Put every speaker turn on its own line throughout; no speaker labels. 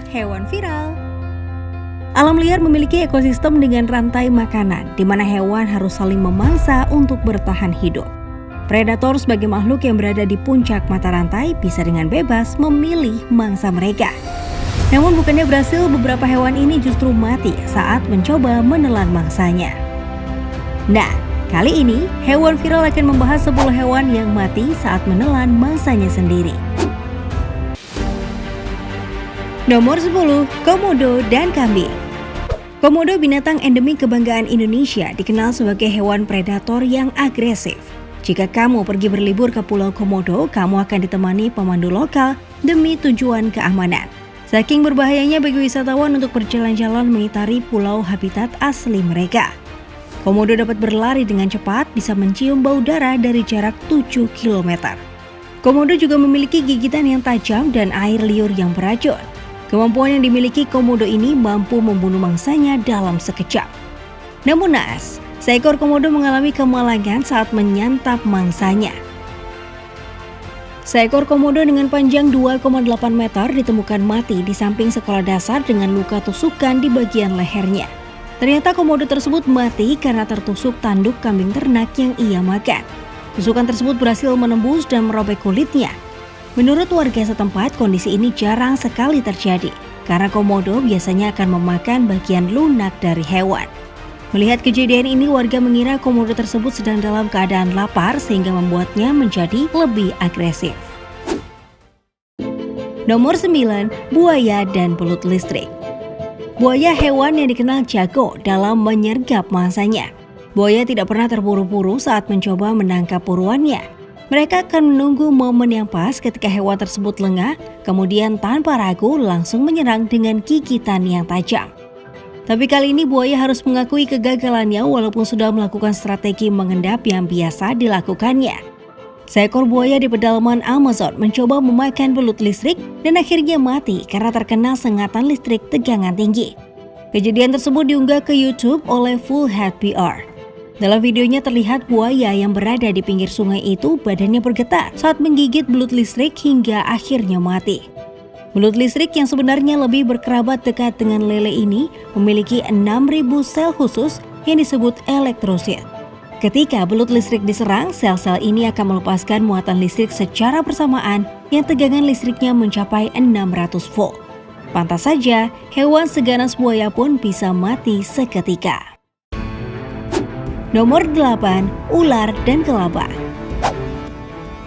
hewan viral. Alam liar memiliki ekosistem dengan rantai makanan, di mana hewan harus saling memangsa untuk bertahan hidup. Predator sebagai makhluk yang berada di puncak mata rantai bisa dengan bebas memilih mangsa mereka. Namun bukannya berhasil, beberapa hewan ini justru mati saat mencoba menelan mangsanya. Nah, kali ini hewan viral akan membahas 10 hewan yang mati saat menelan mangsanya sendiri. Nomor 10, komodo dan kambing. Komodo, binatang endemik kebanggaan Indonesia, dikenal sebagai hewan predator yang agresif. Jika kamu pergi berlibur ke Pulau Komodo, kamu akan ditemani pemandu lokal demi tujuan keamanan. Saking berbahayanya bagi wisatawan untuk berjalan-jalan mengitari pulau habitat asli mereka. Komodo dapat berlari dengan cepat, bisa mencium bau darah dari jarak 7 km. Komodo juga memiliki gigitan yang tajam dan air liur yang beracun. Kemampuan yang dimiliki komodo ini mampu membunuh mangsanya dalam sekejap. Namun naas, seekor komodo mengalami kemalangan saat menyantap mangsanya. Seekor komodo dengan panjang 2,8 meter ditemukan mati di samping sekolah dasar dengan luka tusukan di bagian lehernya. Ternyata komodo tersebut mati karena tertusuk tanduk kambing ternak yang ia makan. Tusukan tersebut berhasil menembus dan merobek kulitnya. Menurut warga setempat, kondisi ini jarang sekali terjadi karena komodo biasanya akan memakan bagian lunak dari hewan. Melihat kejadian ini, warga mengira komodo tersebut sedang dalam keadaan lapar sehingga membuatnya menjadi lebih agresif. Nomor 9, buaya dan belut listrik. Buaya hewan yang dikenal jago dalam menyergap mangsanya. Buaya tidak pernah terburu-buru saat mencoba menangkap buruannya. Mereka akan menunggu momen yang pas ketika hewan tersebut lengah, kemudian tanpa ragu langsung menyerang dengan gigitan yang tajam. Tapi kali ini buaya harus mengakui kegagalannya walaupun sudah melakukan strategi mengendap yang biasa dilakukannya. Seekor buaya di pedalaman Amazon mencoba memakan belut listrik dan akhirnya mati karena terkena sengatan listrik tegangan tinggi. Kejadian tersebut diunggah ke YouTube oleh Full Head PR. Dalam videonya terlihat buaya yang berada di pinggir sungai itu badannya bergetar saat menggigit belut listrik hingga akhirnya mati. Belut listrik yang sebenarnya lebih berkerabat dekat dengan lele ini memiliki 6.000 sel khusus yang disebut elektrosit. Ketika belut listrik diserang, sel-sel ini akan melepaskan muatan listrik secara bersamaan yang tegangan listriknya mencapai 600 volt. Pantas saja, hewan seganas buaya pun bisa mati seketika. Nomor 8, ular dan kelabang.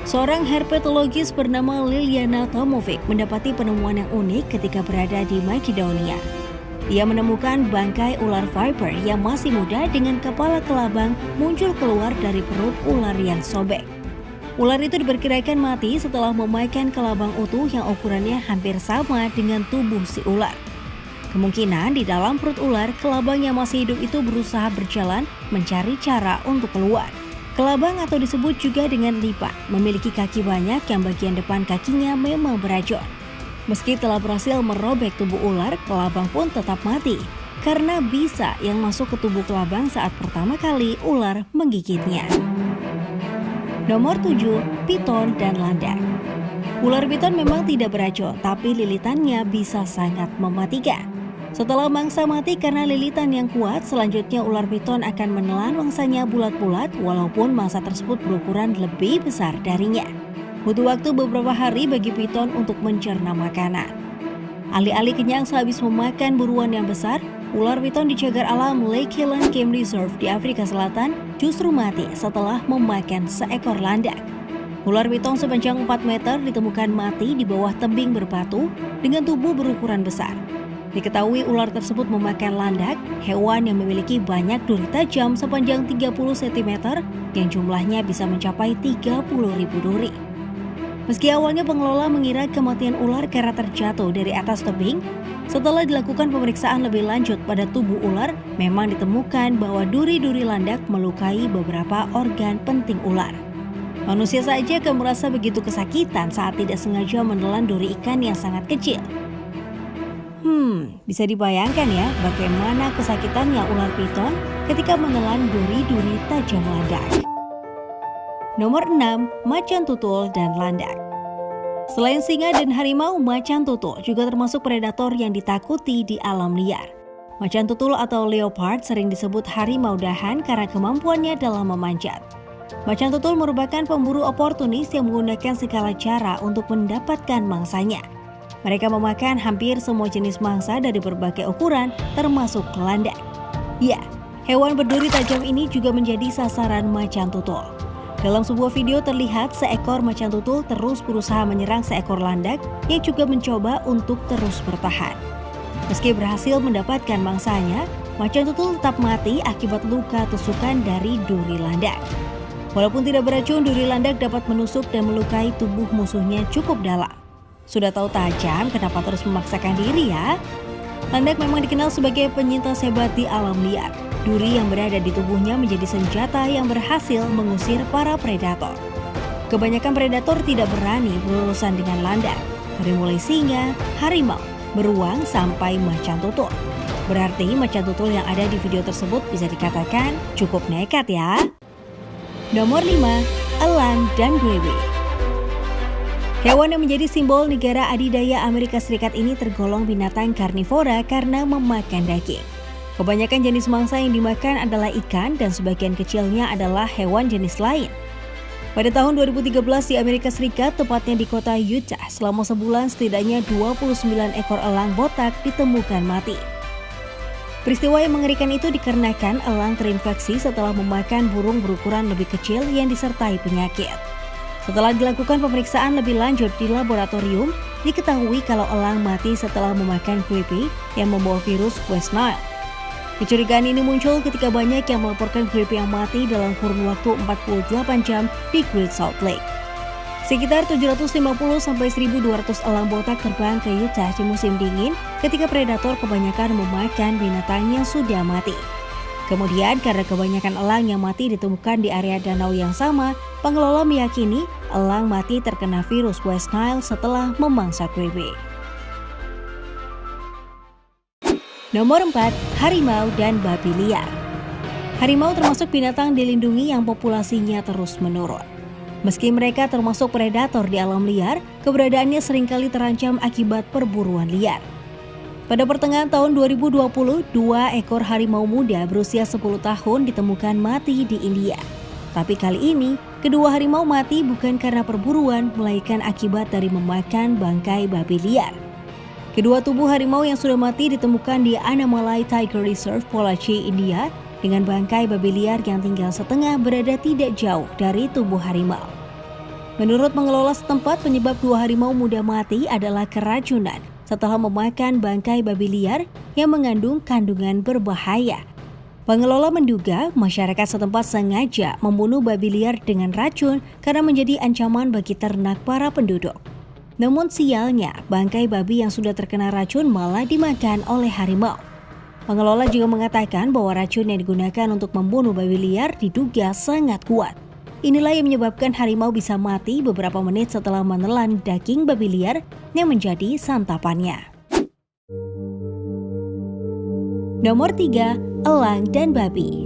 Seorang herpetologis bernama Liliana Tomovic mendapati penemuan yang unik ketika berada di Makedonia. Ia menemukan bangkai ular viper yang masih muda dengan kepala kelabang muncul keluar dari perut ular yang sobek. Ular itu diperkirakan mati setelah memakan kelabang utuh yang ukurannya hampir sama dengan tubuh si ular. Kemungkinan di dalam perut ular, kelabang yang masih hidup itu berusaha berjalan mencari cara untuk keluar. Kelabang atau disebut juga dengan lipat, memiliki kaki banyak yang bagian depan kakinya memang beracun. Meski telah berhasil merobek tubuh ular, kelabang pun tetap mati karena bisa yang masuk ke tubuh kelabang saat pertama kali ular menggigitnya. Nomor 7, piton dan landak. Ular piton memang tidak beracun, tapi lilitannya bisa sangat mematikan. Setelah mangsa mati karena lilitan yang kuat, selanjutnya ular piton akan menelan mangsanya bulat-bulat walaupun mangsa tersebut berukuran lebih besar darinya. Butuh waktu beberapa hari bagi piton untuk mencerna makanan. Alih-alih kenyang sehabis memakan buruan yang besar, ular piton di cagar alam Lake Highland Game Reserve di Afrika Selatan justru mati setelah memakan seekor landak. Ular piton sepanjang 4 meter ditemukan mati di bawah tebing berbatu dengan tubuh berukuran besar. Diketahui ular tersebut memakan landak, hewan yang memiliki banyak duri tajam sepanjang 30 cm yang jumlahnya bisa mencapai 30.000 duri. Meski awalnya pengelola mengira kematian ular karena terjatuh dari atas tebing, setelah dilakukan pemeriksaan lebih lanjut pada tubuh ular, memang ditemukan bahwa duri-duri landak melukai beberapa organ penting ular. Manusia saja akan merasa begitu kesakitan saat tidak sengaja menelan duri ikan yang sangat kecil. Bisa dibayangkan ya bagaimana kesakitannya ular piton ketika menelan duri-duri tajam landak. Nomor 6, macan tutul dan landak. Selain singa dan harimau, macan tutul juga termasuk predator yang ditakuti di alam liar. Macan tutul atau leopard sering disebut harimau dahan karena kemampuannya dalam memanjat. Macan tutul merupakan pemburu oportunis yang menggunakan segala cara untuk mendapatkan mangsanya. Mereka memakan hampir semua jenis mangsa dari berbagai ukuran, termasuk landak. Ya, hewan berduri tajam ini juga menjadi sasaran macan tutul. Dalam sebuah video terlihat seekor macan tutul terus berusaha menyerang seekor landak yang juga mencoba untuk terus bertahan. Meski berhasil mendapatkan mangsanya, macan tutul tetap mati akibat luka tusukan dari duri landak. Walaupun tidak beracun, duri landak dapat menusuk dan melukai tubuh musuhnya cukup dalam. Sudah tahu tajam, kenapa terus memaksakan diri ya? Landak memang dikenal sebagai penyintas hebat di alam liar. Duri yang berada di tubuhnya menjadi senjata yang berhasil mengusir para predator. Kebanyakan predator tidak berani berurusan dengan landak, dari mulai singa, harimau, beruang, sampai macan tutul. Berarti macan tutul yang ada di video tersebut bisa dikatakan cukup nekat ya. Nomor 5, elang dan grebe. Hewan yang menjadi simbol negara adidaya Amerika Serikat ini tergolong binatang karnivora karena memakan daging. Kebanyakan jenis mangsa yang dimakan adalah ikan dan sebagian kecilnya adalah hewan jenis lain. Pada tahun 2013 di Amerika Serikat, tepatnya di kota Utah, selama sebulan setidaknya 29 ekor elang botak ditemukan mati. Peristiwa yang mengerikan itu dikarenakan elang terinfeksi setelah memakan burung berukuran lebih kecil yang disertai penyakit. Setelah dilakukan pemeriksaan lebih lanjut di laboratorium, diketahui kalau elang mati setelah memakan grebe yang membawa virus West Nile. Kecurigaan ini muncul ketika banyak yang melaporkan grebe yang mati dalam kurun waktu 48 jam di Great Salt Lake. Sekitar 750-1.200 elang botak terbang ke Utah di musim dingin ketika predator kebanyakan memakan binatang yang sudah mati. Kemudian karena kebanyakan elang yang mati ditemukan di area danau yang sama, pengelola meyakini elang mati terkena virus West Nile setelah memangsa grebe. Nomor 4, harimau dan babi liar. Harimau termasuk binatang dilindungi yang populasinya terus menurun. Meski mereka termasuk predator di alam liar, keberadaannya seringkali terancam akibat perburuan liar. Pada pertengahan tahun 2020, 2 ekor harimau muda berusia 10 tahun ditemukan mati di India. Tapi kali ini, kedua harimau mati bukan karena perburuan, melainkan akibat dari memakan bangkai babi liar. Kedua tubuh harimau yang sudah mati ditemukan di Annamalai Tiger Reserve, Pollachi, India, dengan bangkai babi liar yang tinggal setengah berada tidak jauh dari tubuh harimau. Menurut pengelola setempat, penyebab 2 harimau muda mati adalah keracunan setelah memakan bangkai babi liar yang mengandung kandungan berbahaya. Pengelola menduga masyarakat setempat sengaja membunuh babi liar dengan racun karena menjadi ancaman bagi ternak para penduduk. Namun sialnya, bangkai babi yang sudah terkena racun malah dimakan oleh harimau. Pengelola juga mengatakan bahwa racun yang digunakan untuk membunuh babi liar diduga sangat kuat. Inilah yang menyebabkan harimau bisa mati beberapa menit setelah menelan daging babi liar yang menjadi santapannya. Nomor 3, elang dan babi.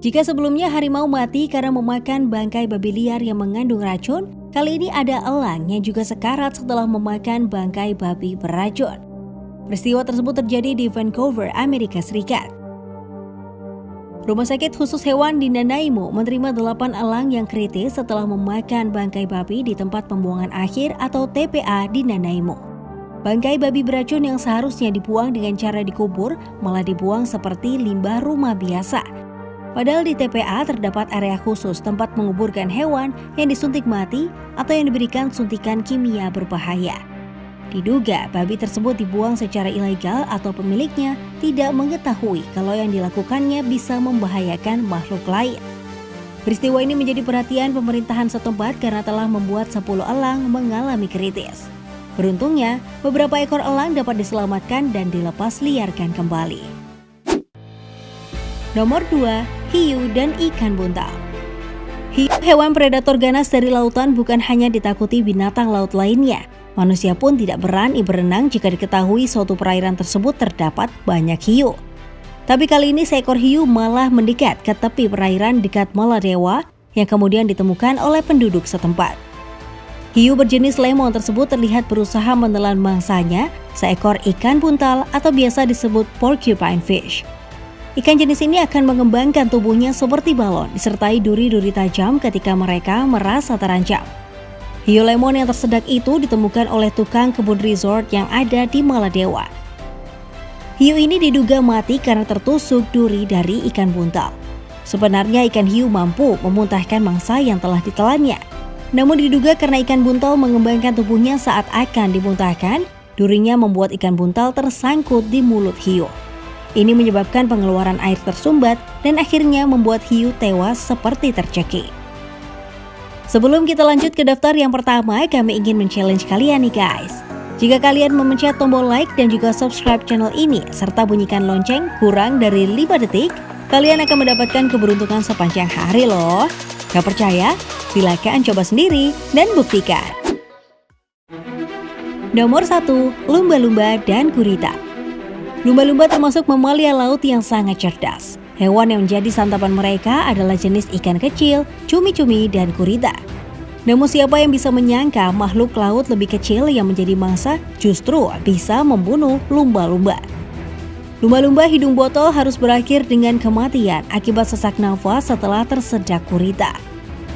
Jika sebelumnya harimau mati karena memakan bangkai babi liar yang mengandung racun, kali ini ada elang yang juga sekarat setelah memakan bangkai babi beracun. Peristiwa tersebut terjadi di Vancouver, Amerika Serikat. Rumah sakit khusus hewan di Nanaimo menerima 8 elang yang kritis setelah memakan bangkai babi di tempat pembuangan akhir atau TPA di Nanaimo. Bangkai babi beracun yang seharusnya dibuang dengan cara dikubur malah dibuang seperti limbah rumah biasa. Padahal di TPA terdapat area khusus tempat menguburkan hewan yang disuntik mati atau yang diberikan suntikan kimia berbahaya. Diduga babi tersebut dibuang secara ilegal atau pemiliknya tidak mengetahui kalau yang dilakukannya bisa membahayakan makhluk lain. Peristiwa ini menjadi perhatian pemerintahan setempat karena telah membuat 10 elang mengalami kritis. Beruntungnya, beberapa ekor elang dapat diselamatkan dan dilepas liarkan kembali. Nomor 2, hiu dan ikan buntal. Hiu, hewan predator ganas dari lautan, bukan hanya ditakuti binatang laut lainnya. Manusia pun tidak berani berenang jika diketahui suatu perairan tersebut terdapat banyak hiu. Tapi kali ini seekor hiu malah mendekat ke tepi perairan dekat Maladewa yang kemudian ditemukan oleh penduduk setempat. Hiu berjenis lemon tersebut terlihat berusaha menelan mangsanya, seekor ikan buntal atau biasa disebut porcupine fish. Ikan jenis ini akan mengembangkan tubuhnya seperti balon, disertai duri-duri tajam ketika mereka merasa terancam. Hiu lemon yang tersedak itu ditemukan oleh tukang kebun resort yang ada di Maladewa. Hiu ini diduga mati karena tertusuk duri dari ikan buntal. Sebenarnya ikan hiu mampu memuntahkan mangsa yang telah ditelannya. Namun diduga karena ikan buntal mengembangkan tubuhnya saat akan dimuntahkan, durinya membuat ikan buntal tersangkut di mulut hiu. Ini menyebabkan pengeluaran air tersumbat dan akhirnya membuat hiu tewas seperti tercekik. Sebelum kita lanjut ke daftar yang pertama, kami ingin men-challenge kalian nih guys. Jika kalian memencet tombol like dan juga subscribe channel ini, serta bunyikan lonceng kurang dari 5 detik, kalian akan mendapatkan keberuntungan sepanjang hari loh. Gak percaya? Silakan coba sendiri dan buktikan. Nomor 1, lumba-lumba dan gurita. Lumba-lumba termasuk mamalia laut yang sangat cerdas. Hewan yang menjadi santapan mereka adalah jenis ikan kecil, cumi-cumi, dan gurita. Namun siapa yang bisa menyangka makhluk laut lebih kecil yang menjadi mangsa justru bisa membunuh lumba-lumba. Lumba-lumba hidung botol harus berakhir dengan kematian akibat sesak nafas setelah tersedak gurita.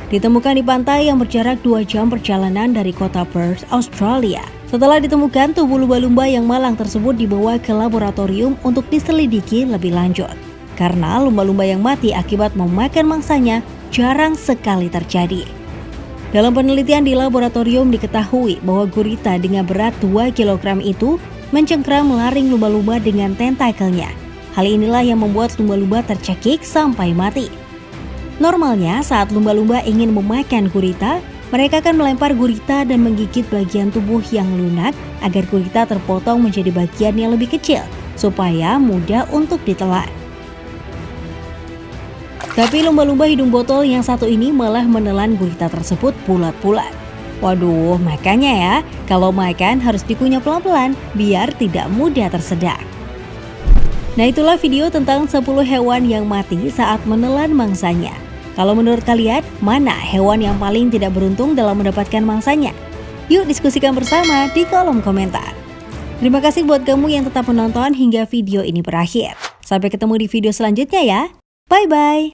Ditemukan di pantai yang berjarak 2 jam perjalanan dari kota Perth, Australia. Setelah ditemukan, tubuh lumba-lumba yang malang tersebut dibawa ke laboratorium untuk diselidiki lebih lanjut. Karena lumba-lumba yang mati akibat memakan mangsanya jarang sekali terjadi. Dalam penelitian di laboratorium diketahui bahwa gurita dengan berat 2 kg itu mencengkram laring lumba-lumba dengan tentakelnya. Hal inilah yang membuat lumba-lumba tercekik sampai mati. Normalnya saat lumba-lumba ingin memakan gurita, mereka akan melempar gurita dan menggigit bagian tubuh yang lunak agar gurita terpotong menjadi bagian yang lebih kecil, supaya mudah untuk ditelan. Tapi lumba-lumba hidung botol yang satu ini malah menelan gurita tersebut bulat-bulat. Waduh, makanya ya, kalau makan harus dikunyah pelan-pelan biar tidak mudah tersedak. Nah, itulah video tentang 10 hewan yang mati saat menelan mangsanya. Kalau menurut kalian, mana hewan yang paling tidak beruntung dalam mendapatkan mangsanya? Yuk diskusikan bersama di kolom komentar. Terima kasih buat kamu yang tetap menonton hingga video ini berakhir. Sampai ketemu di video selanjutnya ya. Bye-bye.